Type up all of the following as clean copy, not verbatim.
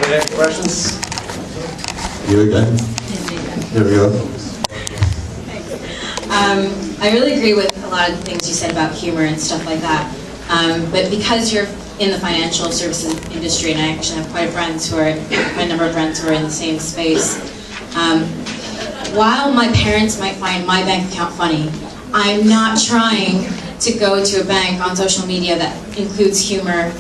Any questions? You again. Here we go. I really agree with a lot of the things you said about humor and stuff like that. But because you're in the financial services industry, and I actually have quite a number of friends who are in the same space, while my parents might find my bank account funny, I'm not trying to go to a bank on social media that includes humor.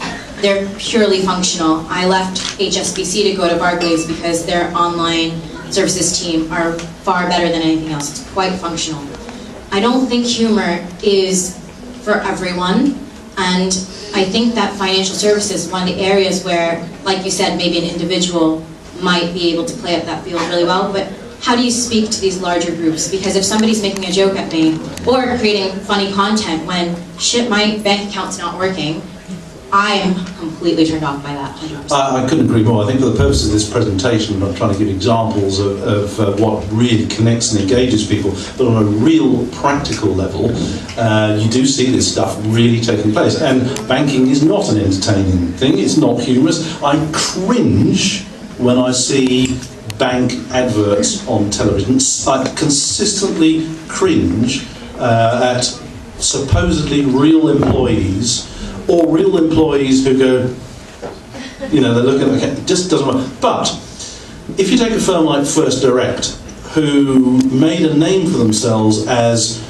They're purely functional. I left HSBC to go to Barclays because their online services team are far better than anything else. It's quite functional. I don't think humor is for everyone, and I think that financial services is one of the areas where, like you said, maybe an individual might be able to play up that field really well, but how do you speak to these larger groups? Because if somebody's making a joke at me, or creating funny content when, shit, my bank account's not working, I am completely turned off by that. 100%. I couldn't agree more. I think for the purposes of this presentation, I'm not trying to give examples of what really connects and engages people, but on a real practical level, you do see this stuff really taking place. And banking is not an entertaining thing, it's not humorous. I cringe when I see bank adverts on television. I consistently cringe at supposedly real employees, or real employees who go, you know, they're looking at, okay, it just doesn't work. But if you take a firm like First Direct, who made a name for themselves as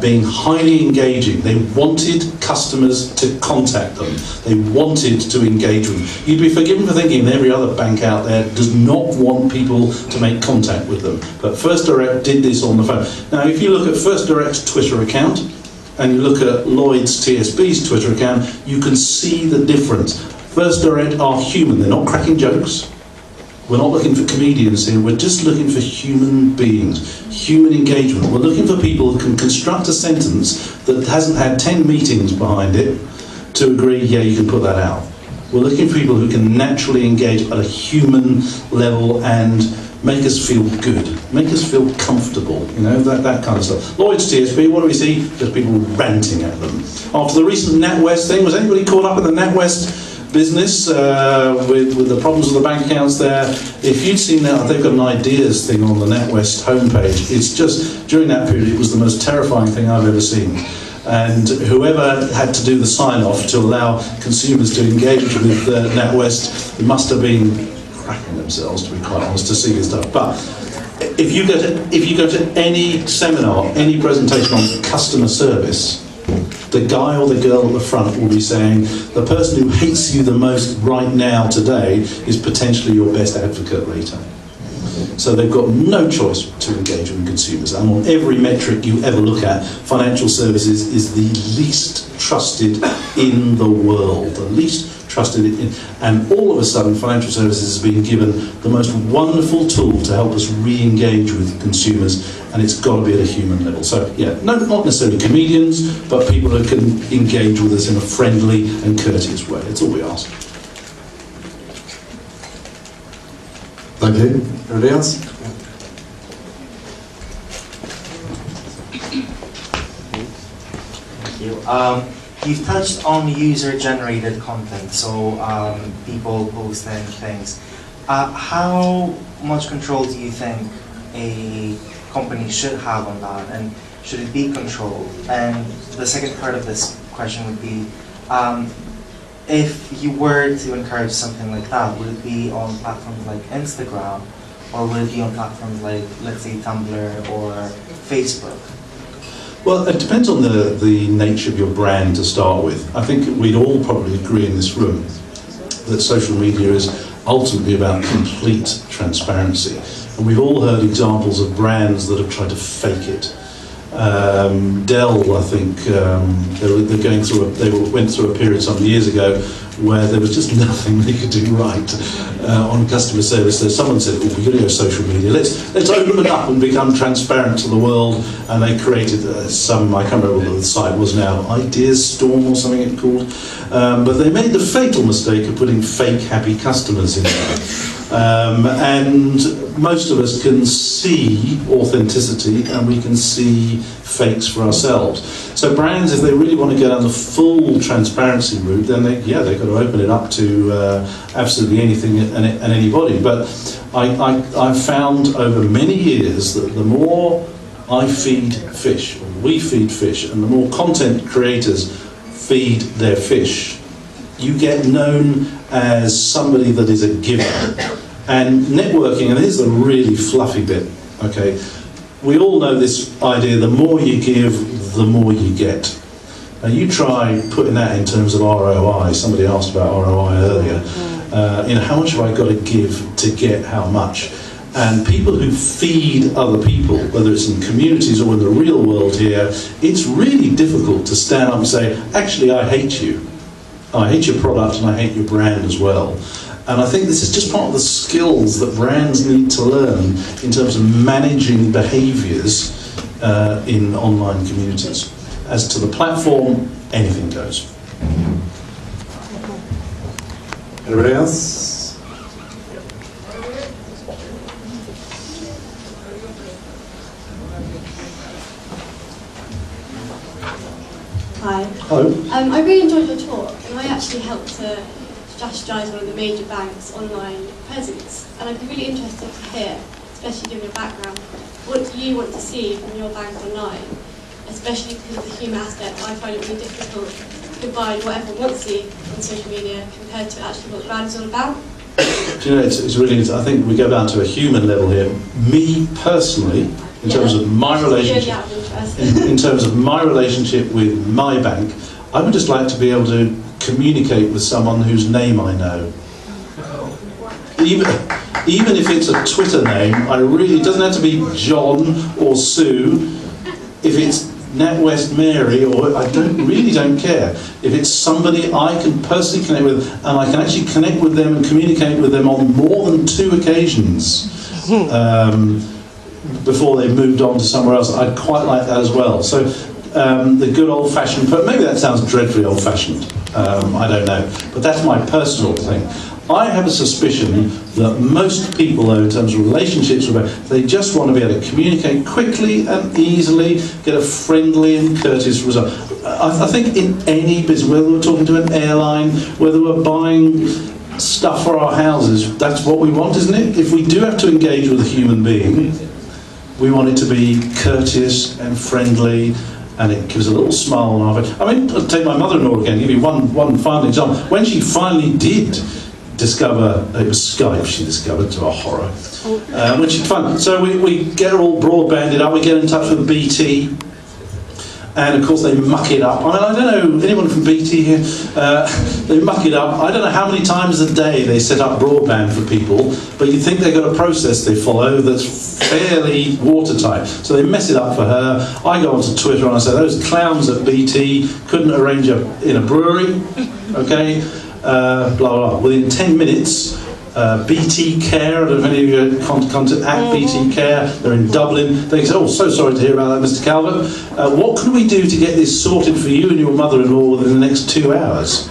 being highly engaging, they wanted customers to contact them, they wanted to engage with them. You'd be forgiven for thinking every other bank out there does not want people to make contact with them. But First Direct did this on the phone. Now, if you look at First Direct's Twitter account, and you look at Lloyd's TSB's Twitter account, you can see the difference. First Direct are human, they're not cracking jokes. We're not looking for comedians here, we're just looking for human beings, human engagement. We're looking for people who can construct a sentence that hasn't had 10 meetings behind it to agree, yeah, you can put that out. We're looking for people who can naturally engage at a human level and make us feel good, make us feel comfortable, you know, that kind of stuff. Lloyd's TSB, what do we see? Just people ranting at them. After the recent NatWest thing, was anybody caught up in the NatWest business with the problems with the bank accounts there? If you'd seen that, they've got an ideas thing on the NatWest homepage. It's just, during that period, it was the most terrifying thing I've ever seen. And whoever had to do the sign-off to allow consumers to engage with NatWest must have been cracking themselves, to be quite honest, to see this stuff. But if you go to any seminar, any presentation on customer service, the guy or the girl at the front will be saying the person who hates you the most right now today is potentially your best advocate later. So they've got no choice to engage with consumers. And on every metric you ever look at, financial services is the least trusted in the world, the least trusted in, and all of a sudden financial services has been given the most wonderful tool to help us re-engage with consumers, and it's got to be at a human level. So yeah, no, not necessarily comedians, but people who can engage with us in a friendly and courteous way. That's all we ask. Thank you. Anybody else? Thank you. You've touched on user-generated content, so people posting things. How much control do you think a company should have on that, and should it be controlled? And the second part of this question would be, if you were to encourage something like that, would it be on platforms like Instagram, or would it be on platforms like, let's say, Tumblr or Facebook? Well, it depends on the nature of your brand to start with. I think we'd all probably agree in this room that social media is ultimately about complete transparency. And we've all heard examples of brands that have tried to fake it. Dell, I think, they're going through they went through a period some years ago where there was just nothing they could do right on customer service. So someone said, "Oh, we're going to go social media. Let's open it up and become transparent to the world." And they created some, I can't remember what the site was now, Ideas Storm or something it's called. But they made the fatal mistake of putting fake happy customers in there. And most of us can see authenticity and we can see fakes for ourselves. So brands, if they really want to go down the full transparency route, then they've got to open it up to absolutely anything and anybody. But I've found over many years that the more I feed fish, or we feed fish, and the more content creators feed their fish, you get known as somebody that is a giver. And networking, and here's the really fluffy bit, okay? We all know this idea, the more you give, the more you get. Now you try putting that in terms of ROI. Somebody asked about ROI earlier. How much have I got to give to get how much? And people who feed other people, whether it's in communities or in the real world here, it's really difficult to stand up and say, actually, I hate you. I hate your product and I hate your brand as well. And I think this is just part of the skills that brands need to learn in terms of managing behaviours in online communities. As to the platform, anything goes. Anybody else? Hi. Hello. I really enjoyed your talk, and I actually helped to strategise one of the major banks' online presence. And I'd be really interested to hear, especially given your background, what do you want to see from your bank online, especially because of the human aspect. I find it really difficult to combine what everyone wants to see on social media compared to actually what the brand is all about. Do you know, it's really, I think we go down to a human level here. Me personally, in terms of my relationship, in terms of my relationship with my bank, I would just like to be able to communicate with someone whose name I know. Even if it's a Twitter name, it doesn't have to be John or Sue. If it's NatWest Mary, or I really don't care. If it's somebody I can personally connect with, and I can actually connect with them and communicate with them on more than 2 occasions before they moved on to somewhere else, I'd quite like that as well. So the good old-fashioned, maybe that sounds dreadfully old-fashioned, I don't know, but that's my personal thing. I have a suspicion that most people, though, in terms of relationships with them, they just want to be able to communicate quickly and easily, get a friendly and courteous result. I think in any business, whether we're talking to an airline, whether we're buying stuff for our houses, that's what we want, isn't it? If we do have to engage with a human being, we want it to be courteous and friendly, and it gives a little smile on our face. I mean, I'll take my mother-in-law again, give you one final example. When she finally did discover, it was Skype she discovered, to our horror. When she so we get her all broadbanded up, we get in touch with BT, and of course they muck it up. I mean, I don't know, anyone from BT here? They muck it up. I don't know how many times a day they set up broadband for people, but you'd think they've got a process they follow that's fairly watertight. So they mess it up for her. I go onto Twitter and I say, those clowns at BT couldn't arrange in a brewery, okay? Blah, blah, blah. Within 10 minutes, BT Care, I don't know if any of you contact at BT Care, they're in Dublin. They say, oh, so sorry to hear about that, Mr. Calvert. What can we do to get this sorted for you and your mother-in-law within the next 2 hours?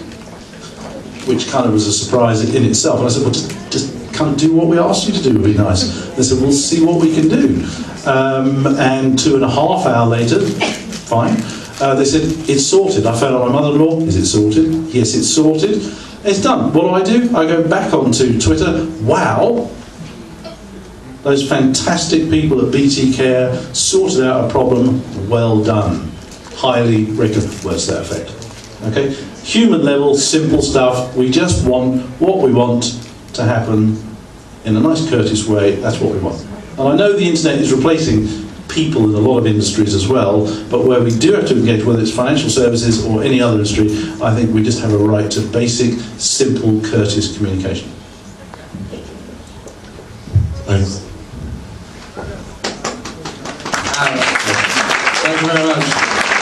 Which kind of was a surprise in itself. And I said, well, just kind of do what we asked you to do would be nice. They said, we'll see what we can do. And 2.5 hours later, fine. They said, it's sorted. I found out my mother-in-law. Is it sorted? Yes, it's sorted. It's done. What do? I go back onto Twitter. Wow. Those fantastic people at BT Care sorted out a problem. Well done. Highly recommend. Where's that effect? Okay. Human level, simple stuff. We just want what we want to happen in a nice, courteous way. That's what we want. And I know the internet is replacing people in a lot of industries as well, but where we do have to engage, whether it's financial services or any other industry, I think we just have a right to basic, simple, courteous communication. Thanks. Thank you very much.